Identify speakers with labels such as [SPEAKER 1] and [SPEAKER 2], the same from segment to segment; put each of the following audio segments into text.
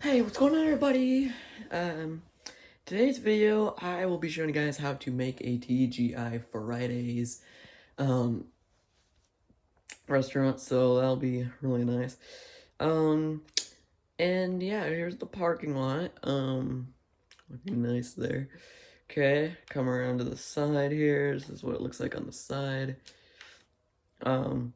[SPEAKER 1] Hey, what's going on, everybody? Today's video, I will be showing you guys how to make a TGI Fridays um, restaurant, so that'll be really nice. Um, and yeah, here's the parking lot. Looking nice there. Okay, come around to the side here. This is what it looks like on the side. Um,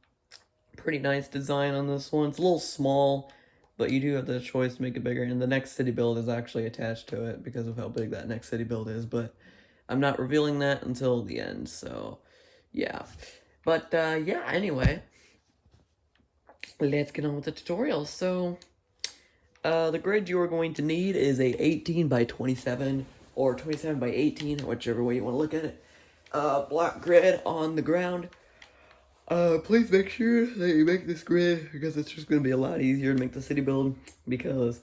[SPEAKER 1] Pretty nice design on this one. It's a little small, but you do have the choice to make it bigger, and the next city build is actually attached to it because of how big that next city build is, but I'm not revealing that until the end, so yeah. But yeah, anyway, let's get on with the tutorial. So the grid you are going to need is a 18 by 27 or 27 by 18, whichever way you want to look at it. Block grid on the ground. Please make sure that you make this grid because it's just going to be a lot easier to make the city build because,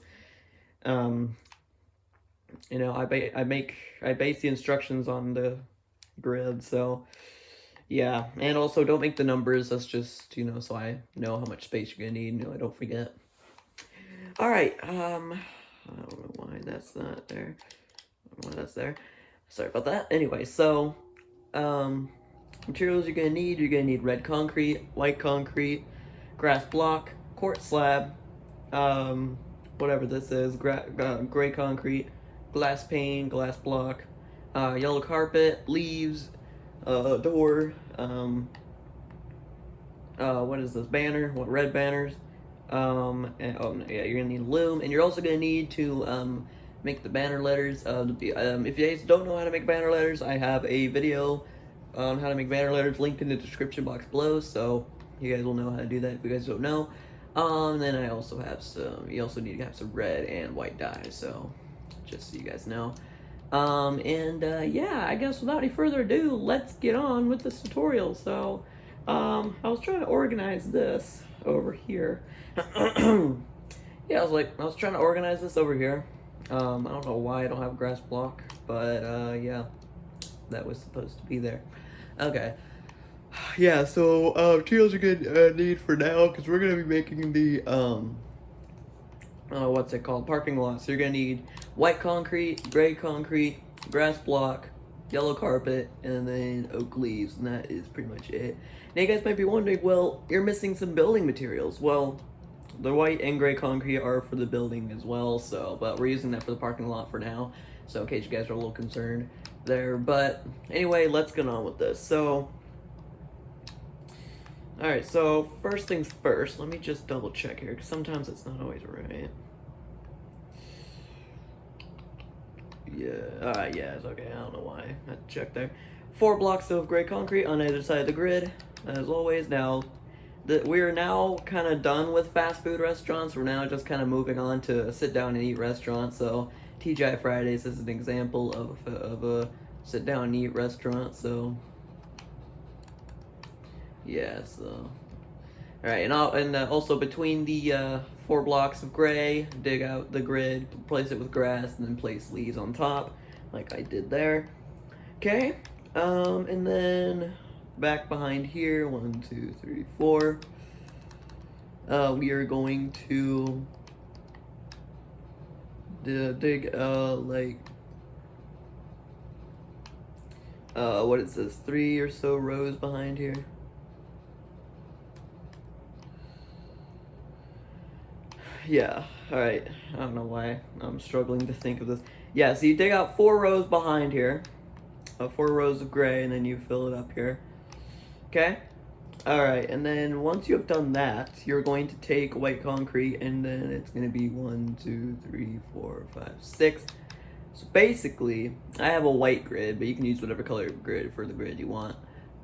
[SPEAKER 1] um, you know, I base the instructions on the grid, so yeah. And also, don't make the numbers. That's just, you know, so I know how much space you're gonna need. And, I don't forget. All right. I don't know why that's not there. I don't know why that's there. Sorry about that. Anyway, so materials you're gonna need red concrete, white concrete, grass block, quartz slab, whatever this is, gray concrete, glass pane, glass block, yellow carpet, leaves, door, what is this, banner, what, red banners, and, oh, yeah, you're gonna need loom, and you're also gonna need to, make the banner letters. If you guys don't know how to make banner letters, I have a video on how to make banner letters linked in the description box below, so you guys will know how to do that if you guys don't know. Then I also have you also need to have some red and white dye, so just so you guys know. Yeah, I guess without any further ado, let's get on with this tutorial. So, I was trying to organize this over here. Yeah, I was trying to organize this over here. I don't know why I don't have a grass block, but, yeah, that was supposed to be there. Okay. Yeah, so, materials you're gonna need for now, because we're gonna be making the, what's it called? Parking lot. So you're gonna need white concrete, gray concrete, grass block, yellow carpet, and then oak leaves, and that is pretty much it. Now you guys might be wondering, well, you're missing some building materials. Well, the white and gray concrete are for the building as well, so, but we're using that for the parking lot for now, so in case you guys are a little concerned there. But anyway, let's get on with this. So, alright, so first things first, let me just double check here, because sometimes it's not always right. Yeah, yeah, it's okay. I don't know why. I had to check there. 4 blocks of gray concrete on either side of the grid, as always. Now, we're now kind of done with fast food restaurants. We're now just kind of moving on to sit down and eat restaurants. So, TGI Fridays is an example of a sit down and eat restaurant. So, yeah, so. Alright, and also between the 4 blocks of gray, dig out the grid, place it with grass, and then place leaves on top, like I did there. Okay, and then back behind here, 1, 2, 3, 4, we are going to dig, like, what is this, 3 or so rows behind here. Yeah, alright. I don't know why I'm struggling to think of this. Yeah, so you dig out 4 rows behind here. 4 rows of gray, and then you fill it up here. Okay? Alright, and then once you have done that, you're going to take white concrete, and then it's going to be 1, 2, 3, 4, 5, 6. So basically, I have a white grid, but you can use whatever color grid for the grid you want.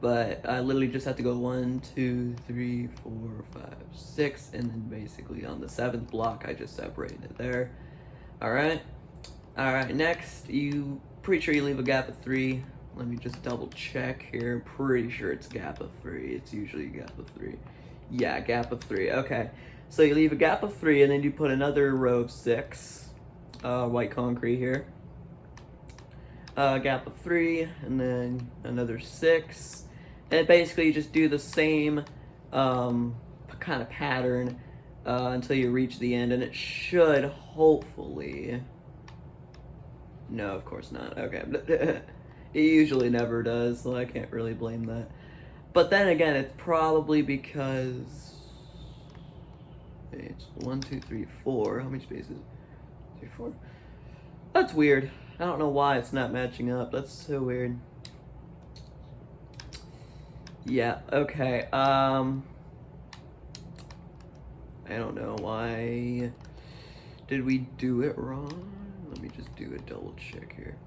[SPEAKER 1] But I literally just have to go 1, 2, 3, 4, 5, 6, and then basically on the 7th block, I just separated it there. Alright? Alright, next, pretty sure you leave a gap of 3. Let me just double check here. Pretty sure it's a gap of 3. It's usually a gap of 3. Yeah, gap of 3. Okay. So you leave a gap of 3, and then you put another row of 6. White concrete here. Gap of 3, and then another 6. And basically you just do the same kind of pattern until you reach the end, and it should hopefully. No, of course not. Okay. It usually never does, so I can't really blame that. But then again, it's probably because it's 1, 2, 3, 4. How many spaces? 3, 4. That's weird. I don't know why it's not matching up. That's so weird. Yeah, okay. I don't know why. Did we do it wrong? Let me just do a double check here.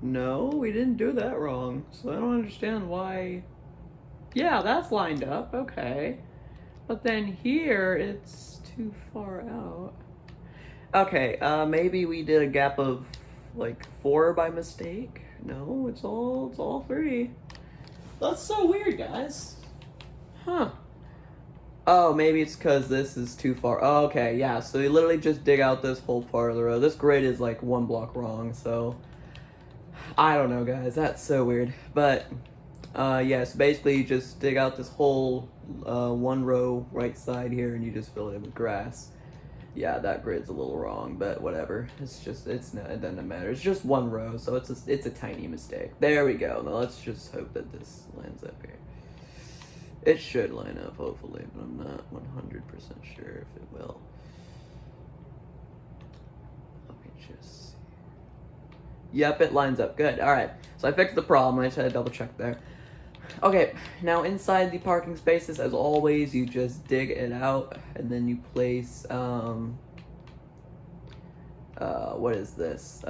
[SPEAKER 1] No, we didn't do that wrong. So I don't understand why. Yeah, that's lined up. Okay. But then here, it's too far out. Okay, maybe we did a gap of like 4 by mistake. No, it's all 3. That's so weird, guys. Huh. Oh, maybe it's because this is too far. Oh, okay, yeah, so you literally just dig out this whole part of the road. This grid is like 1 block wrong, so I don't know, guys. That's so weird. But yes, basically you just dig out this whole 1 row right side here, and you just fill it with grass. Yeah, that grid's a little wrong, but whatever. It doesn't matter. It's just 1 row, so it's a tiny mistake. There we go. Now let's just hope that this lines up here. It should line up, hopefully, but I'm not 100% sure if it will. Let me just see. Yep, it lines up. Good. All right. So I fixed the problem. I just had to double check there. Okay, now inside the parking spaces, as always, you just dig it out, and then you place, what is this?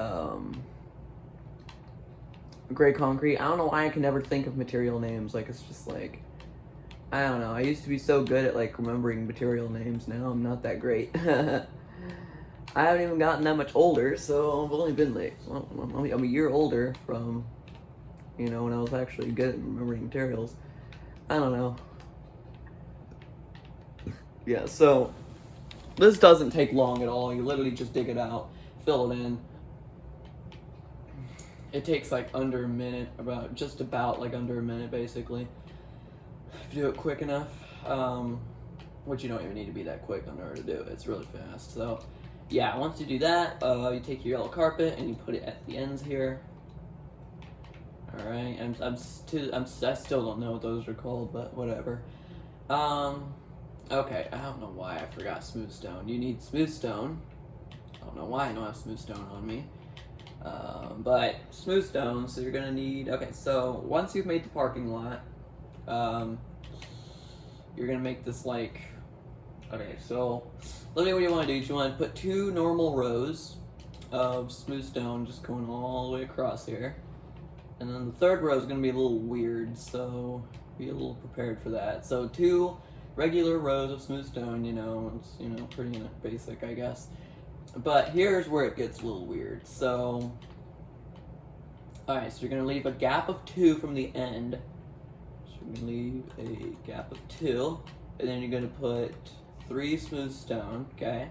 [SPEAKER 1] Gray concrete. I don't know why I can never think of material names. Like, it's just like, I don't know. I used to be so good at, like, remembering material names. Now I'm not that great. I haven't even gotten that much older, so I've only been, like, well, I'm a year older from, you know, when I was actually good at remembering materials. I don't know. Yeah, so this doesn't take long at all. You literally just dig it out, fill it in. It takes like under a minute, just about like under a minute, basically. If you do it quick enough, which you don't even need to be that quick in order to do it. It's really fast. So, yeah, once you do that, you take your yellow carpet and you put it at the ends here. All right, I still don't know what those are called, but whatever. Okay, I don't know why I forgot smooth stone. You need smooth stone. I don't know why I don't have smooth stone on me. But smooth stone, so you're gonna need, okay, so once you've made the parking lot, you're gonna make this like, okay, so let me know what you wanna do. You wanna put 2 normal rows of smooth stone just going all the way across here. And then the 3rd row is gonna be a little weird, so be a little prepared for that. So 2 regular rows of smooth stone, you know, it's, you know, pretty basic, I guess. But here's where it gets a little weird. So, alright, so you're gonna leave a gap of 2 from the end. So you're gonna leave a gap of 2, and then you're gonna put 3 smooth stone, okay?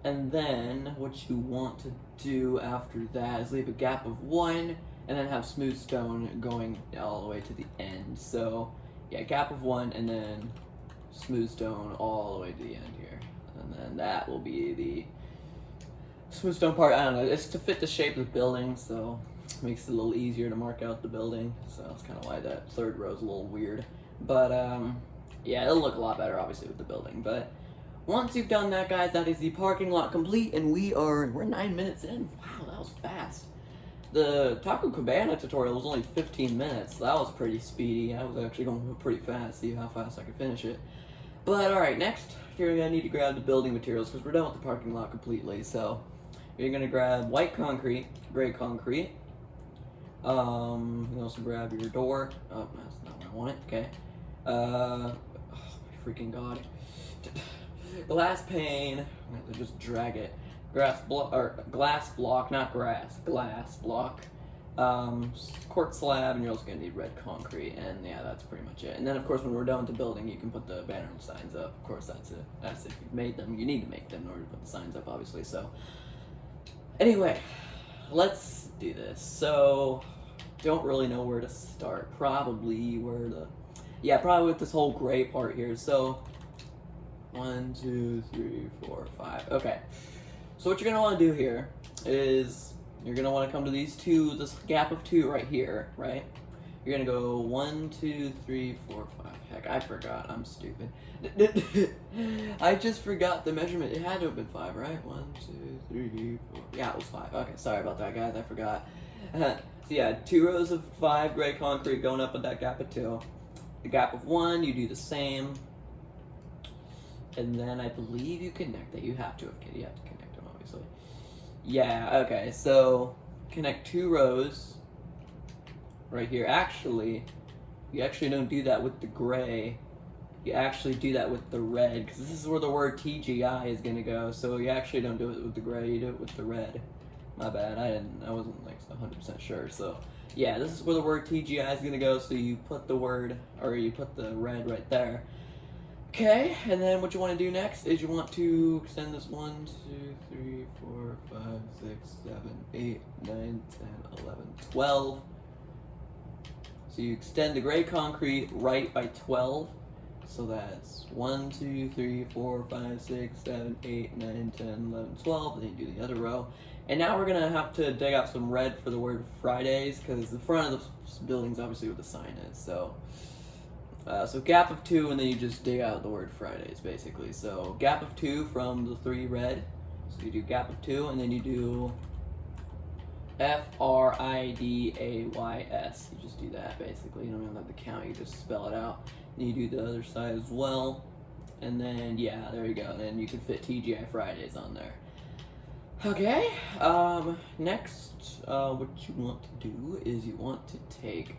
[SPEAKER 1] And then what you want to do after that is leave a gap of 1, and then have smooth stone going all the way to the end. So, yeah, gap of 1, and then smooth stone all the way to the end here. And then that will be the smooth stone part. I don't know, it's to fit the shape of the building, so it makes it a little easier to mark out the building. So that's kind of why that 3rd row is a little weird. But, yeah, it'll look a lot better, obviously, with the building. But once you've done that, guys, that is the parking lot complete, and we're 9 minutes in. Wow, that was fast. The Taco Cabana tutorial was only 15 minutes. So that was pretty speedy. I was actually going pretty fast, see how fast I could finish it. But alright, next, you're going to need to grab the building materials because we're done with the parking lot completely. So you're going to grab white concrete, gray concrete. You can also grab your door. Oh, that's not what I wanted. Okay. Oh my freaking god. Glass pane. I'm going to just drag it. Glass block, not grass, glass block, quartz slab, and you're also gonna need red concrete, and yeah, that's pretty much it. And then, of course, when we're done with the building, you can put the banner signs up. Of course, that's it. That's if you've made them. You need to make them in order to put the signs up, obviously. So, anyway, let's do this. So, don't really know where to start. Probably with this whole gray part here. So, 1, 2, 3, 4, 5. Okay. So what you're gonna want to do here is you're gonna want to come to these two, this gap of 2 right here, right? You're gonna go 1, 2, 3, 4, 5. Heck, I forgot. I'm stupid. I just forgot the measurement. It had to have been 5, right? 1, 2, 3, 4. Yeah, it was 5. Okay, sorry about that, guys. I forgot. So yeah, 2 rows of 5 gray concrete going up with that gap of 2. The gap of 1, you do the same. And then I believe you connect that. You have to connect them, obviously. Yeah, okay, so connect 2 rows right here. Actually, you actually don't do that with the gray. You actually do that with the red, because this is where the word TGI is going to go. So you actually don't do it with the gray, you do it with the red. My bad, I wasn't like 100% sure. So yeah, this is where the word TGI is going to go. So you put the word, or you put the red right there. Okay, and then what you want to do next is you want to extend this 1, 2, 3, 4, 5, 6, 7, 8, 9, 10, 11, 12. So you extend the gray concrete right by 12. So that's 1, 2, 3, 4, 5, 6, 7, 8, 9, 10, 11, 12. And then you do the other row. And now we're going to have to dig out some red for the word Fridays, because the front of the building's obviously where the sign is. So gap of 2, and then you just dig out the word Fridays, basically. So gap of 2 from the 3 red. So you do gap of 2, and then you do Fridays. You just do that, basically. You don't even have to count, you just spell it out. And you do the other side as well. And then, yeah, there you go. Then you can fit TGI Fridays on there. Okay, next, what you want to do is you want to take,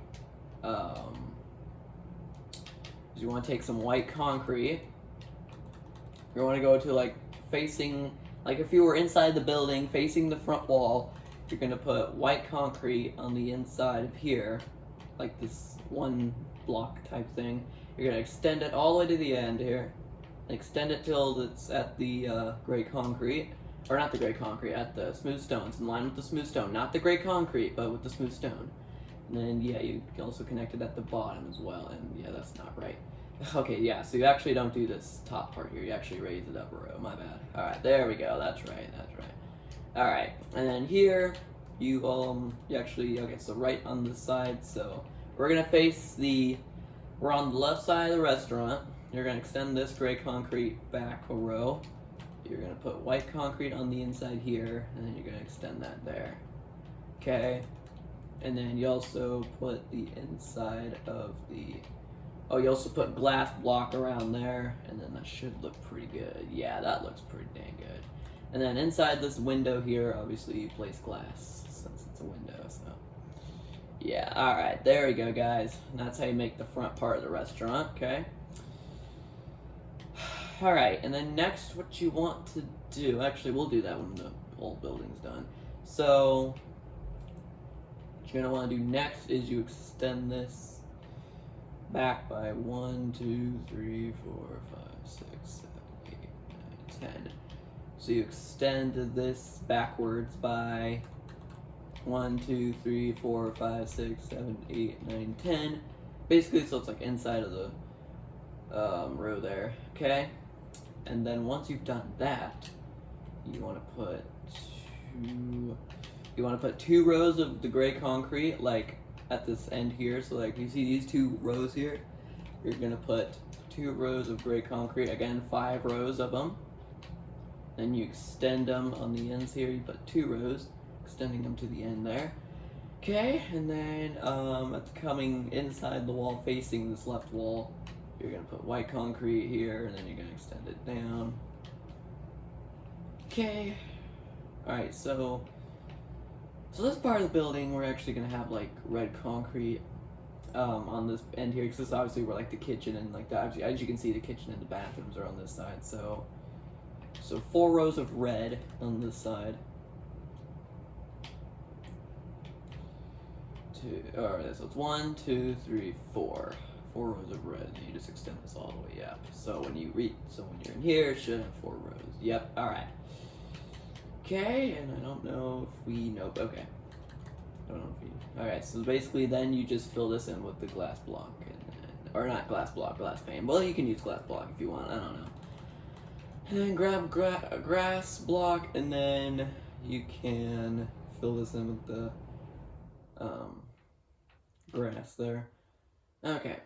[SPEAKER 1] some white concrete. You want to go to, like, facing, like, if you were inside the building, facing the front wall, you're going to put white concrete on the inside of here, like this 1 block type thing. You're going to extend it all the way to the end here, extend it till it's at the gray concrete, or not the gray concrete, at the smooth stones, in line with the smooth stone, not the gray concrete, but with the smooth stone. And then, yeah, you can also connect it at the bottom as well, and yeah, that's not right. Okay, yeah, so you actually don't do this top part here, you actually raise it up a row, my bad. Alright, there we go, that's right. Alright, and then here, you actually, okay, so right on this side, so we're gonna we're on the left side of the restaurant. You're gonna extend this gray concrete back a row. You're gonna put white concrete on the inside here, and then you're gonna extend that there. Okay, and then you also put the inside of you also put glass block around there, and then that should look pretty good. Yeah, that looks pretty dang good. And then inside this window here, obviously you place glass, since it's a window, so. Yeah, alright, there we go, guys. And that's how you make the front part of the restaurant, okay? Alright, and then next what you want to do, actually we'll do that when the whole building's done. So, what you're going to want to do next is you extend this back by 1, 2, 3, 4, 5, 6, 7, 8, 9, 10. So you extend this backwards by 1, 2, 3, 4, 5, 6, 7, 8, 9, 10. Basically, so it's like inside of the row there, okay? And then once you've done that, you want to put 2 rows of the gray concrete, like at this end here. So like you see these 2 rows here, you're gonna put 2 rows of gray concrete, again 5 rows of them. Then you extend them on the ends here, you put 2 rows, extending them to the end there. Okay, and then coming inside the wall facing this left wall, you're gonna put white concrete here, and then you're gonna extend it down. Okay, alright, so this part of the building, we're actually gonna have like red concrete on this end here, because this is obviously where like the kitchen and like that, as you can see, the kitchen and the bathrooms are on this side. So 4 rows of red on this side. Alright, so it's 1, 2, 3, 4. 4 rows of red, and you just extend this all the way up. So when you're in here, it should have 4 rows. Yep, alright. Okay, and I don't know if we know, okay. Alright, so basically then you just fill this in with the glass block, or not glass block, glass pane. Well, you can use glass block if you want, I don't know. And then grab a grass block, and then you can fill this in with the grass there. Okay.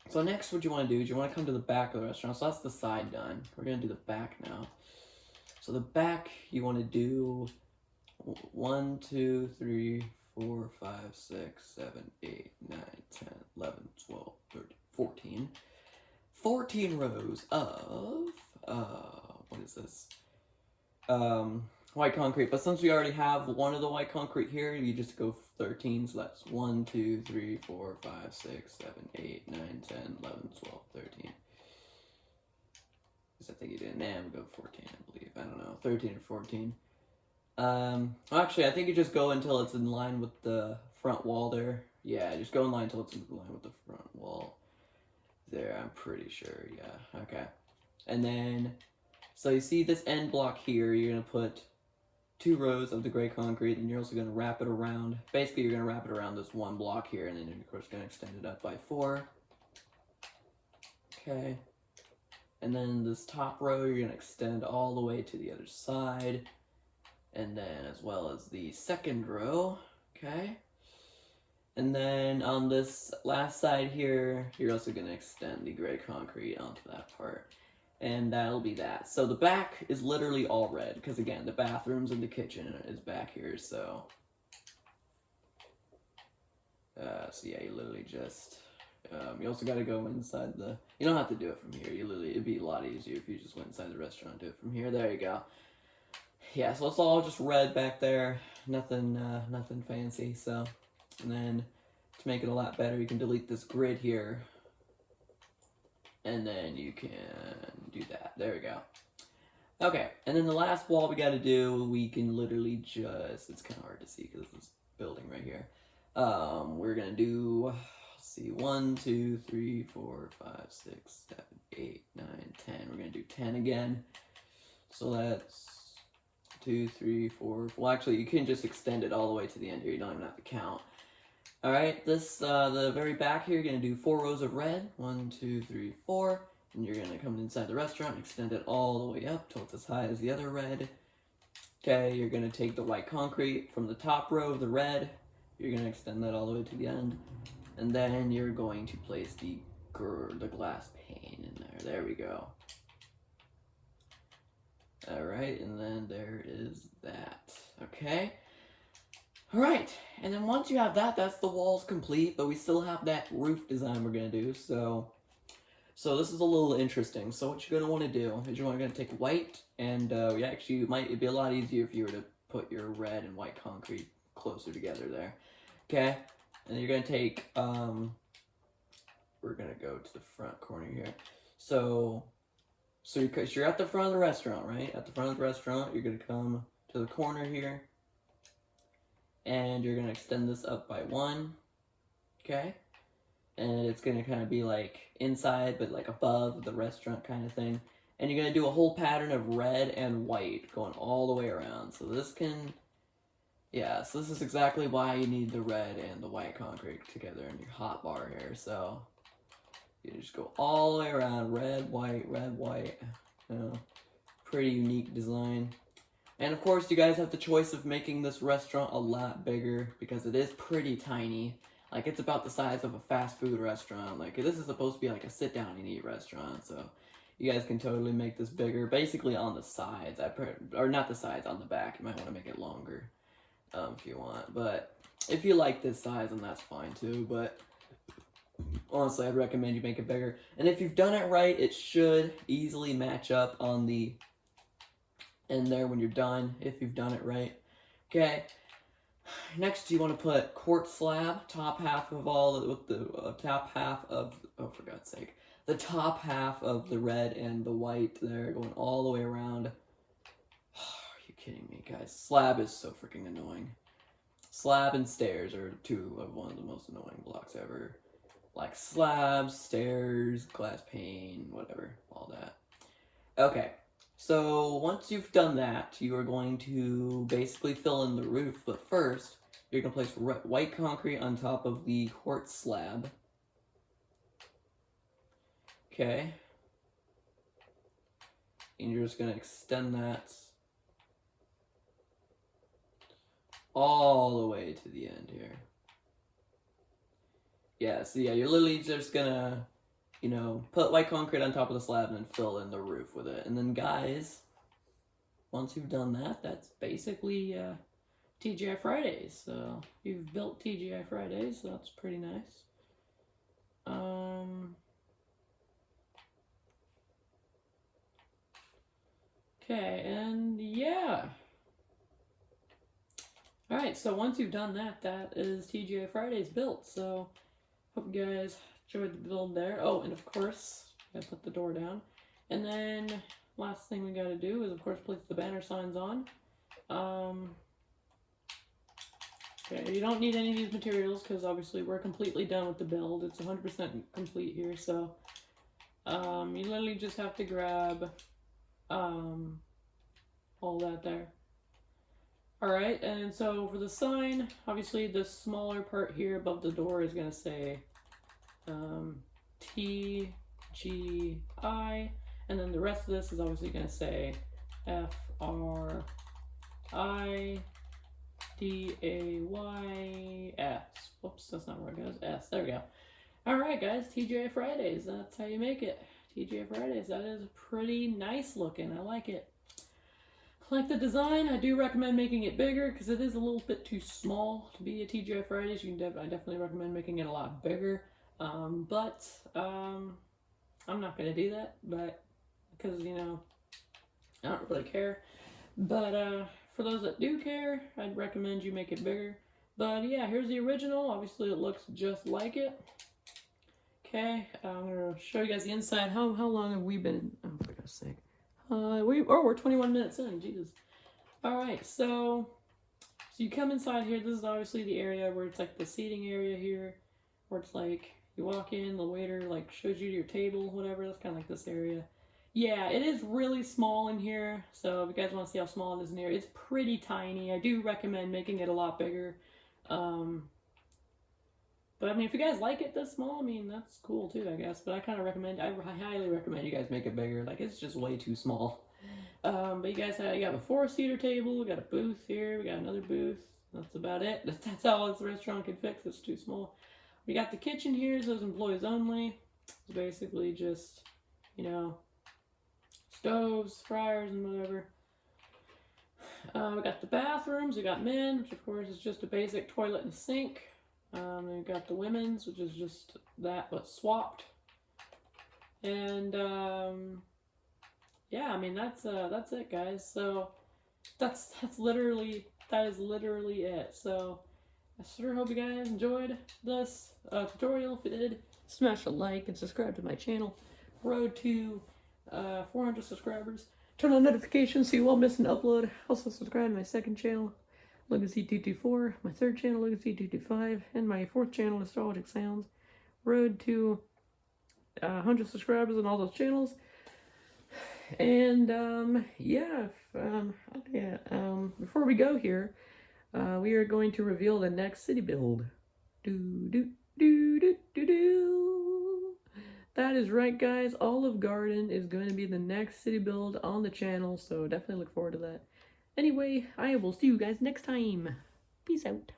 [SPEAKER 1] So next, what you want to do is you want to come to the back of the restaurant. So that's the side done. We're going to do the back now. So the back, you want to do 1, 2, 3, 4, 5, 6, 7, 8, 9, 10, 11, 12, 13, 14. 14 rows of, what is this? White concrete. But since we already have one of the white concrete here, you just go 13. So that's 1, 2, 3, 4, 5, 6, 7, 8, 9, 10, 11, 12, 13. I think you did. Nah, we'll go 14, I believe. I don't know. 13 or 14. Actually, I think you just go until it's in line with the front wall there. Yeah, just go in line until it's in line with the front wall there, I'm pretty sure. Yeah, okay. And then, so you see this end block here, you're going to put 2 rows of the gray concrete, and you're also going to wrap it around. Basically, you're going to wrap it around this one block here, and then you're, of course, going to extend it up by 4. Okay. And then this top row, you're going to extend all the way to the other side. And then as well as the second row, okay? And then on this last side here, you're also going to extend the gray concrete onto that part. And that'll be that. So the back is literally all red, because again, the bathrooms and the kitchen is back here, so... so yeah, you literally just... you also got to go inside the... You don't have to do it from here. You literally, it'd be a lot easier if you just went inside the restaurant and do it from here. There you go. Yeah, so it's all just red back there. Nothing, nothing fancy. So, and then to make it a lot better, you can delete this grid here, and then you can do that. There we go. Okay, and then the last wall we got to do, we can literally just. It's kind of hard to see because this building right here. We're gonna do. Let's see, 1, 2, 3, 4, 5, 6, 7, 8, 9, 10. We're gonna do 10 again. So that's 2, 3, 4. Well, actually, you can just extend it all the way to the end here. You don't even have to count. All right, this the very back here, you're gonna do 4 rows of red. 1, 2, 3, 4, and you're gonna come inside the restaurant and extend it all the way up till it's as high as the other red. Okay, you're gonna take the white concrete from the top row of the red. You're gonna extend that all the way to the end, and then you're going to place the glass pane in there. There we go. Alright, and then there is that. Okay? Alright, and then once you have that, that's the walls complete, but we still have that roof design we're going to do, so this is a little interesting. So what you're going to want to do is you're going to take white, and it'd be a lot easier if you were to put your red and white concrete closer together there. Okay? And then you're going to take, we're going to go to the front corner here. So you're at the front of the restaurant, right? At the front of the restaurant, you're going to come to the corner here, and you're going to extend this up by 1, okay? And it's going to kind of be like inside, but like above the restaurant kind of thing. And you're going to do a whole pattern of red and white going all the way around. So this can, yeah, so this is exactly why you need the red and the white concrete together in your hot bar here, so... You just go all the way around, red, white, you know, pretty unique design. And of course, you guys have the choice of making this restaurant a lot bigger, because it is pretty tiny. Like, it's about the size of a fast food restaurant. Like, this is supposed to be like a sit down and eat restaurant, so you guys can totally make this bigger. Basically on the sides, or not the sides, on the back. You might want to make it longer, if you want. But if you like this size, then that's fine too, but... Honestly, I'd recommend you make it bigger. And if you've done it right, it should easily match up on the end there when you're done, if you've done it right. Okay. Next, you want to put quartz slab, top half of with the top half of, oh, for God's sake, the top half of the red and the white there, going all the way around. Are you kidding me, guys? Slab is so freaking annoying. Slab and stairs are one of the most annoying blocks ever. Like slabs, stairs, glass pane, whatever, all that. Okay, so once you've done that, you are going to basically fill in the roof, but first, you're going to place white concrete on top of the quartz slab. Okay. and you're just gonna extend that all the way to the end here. Yeah, so yeah, you're literally just gonna, you know, put white concrete on top of the slab and then fill in the roof with it. And then guys, once you've done that, that's basically TGI Fridays. So you've built TGI Fridays, so that's pretty nice. Okay, and yeah. Alright, so once you've done that, that is TGI Fridays built. So hope you guys enjoyed the build there. Oh, and of course, gotta put the door down. And then last thing we gotta do is of course place the banner signs on. Okay, you don't need any of these materials because obviously we're completely done with the build. It's 100% complete here, so you literally just have to grab all that there. Alright, and so for the sign, obviously the smaller part here above the door is going to say TGI, and then the rest of this is obviously going to say FRIDAYS. Whoops, that's not where it goes. S. There we go. Alright, guys, TGI Fridays. That's how you make it. TGI Fridays. That is pretty nice looking. I like it. I like the design. I do recommend making it bigger because it is a little bit too small to be a TGI Fridays. I definitely recommend making it a lot bigger. But I'm not going to do that, but because, you know, I don't really care. But for those that do care, I'd recommend you make it bigger. But yeah, here's the original. Obviously, it looks just like it. Okay, I'm gonna show you guys the inside. How long have we been? Oh, for God's sake! We're 21 minutes in. Jesus. All right, so you come inside here. This is obviously the area where it's like the seating area here, where it's like you walk in, the waiter like shows you your table, whatever. That's kind of like this area. Yeah, it is really small in here, so if you guys want to see how small it is in here, it's pretty tiny. I do recommend making it a lot bigger. But I mean, if you guys like it this small, I mean, that's cool too, I guess. But I highly recommend you guys make it bigger. Like, it's just way too small. But you guys you got a 4-seater table, we got a booth here, we got another booth. That's about it. That's all this restaurant can fix. It's too small. We got the kitchen here, so it's employees only. It's basically just, you know, stoves, fryers, and whatever. We got the bathrooms. We got men, which of course is just a basic toilet and sink. We've got the women's, which is just that but swapped. And yeah, I mean that's it, guys. So that is literally it. So I sure hope you guys enjoyed this tutorial. If you did, smash a like and subscribe to my channel. Road to 400 subscribers. Turn on notifications so you won't miss an upload. Also subscribe to my second channel, Legacy224, my third channel, Legacy225, and my fourth channel, Nostalgic Sounds. Road to 100 subscribers on all those channels. And before we go here, we are going to reveal the next city build. That is right, guys. Olive Garden is going to be the next city build on the channel, so definitely look forward to that. Anyway, I will see you guys next time. Peace out.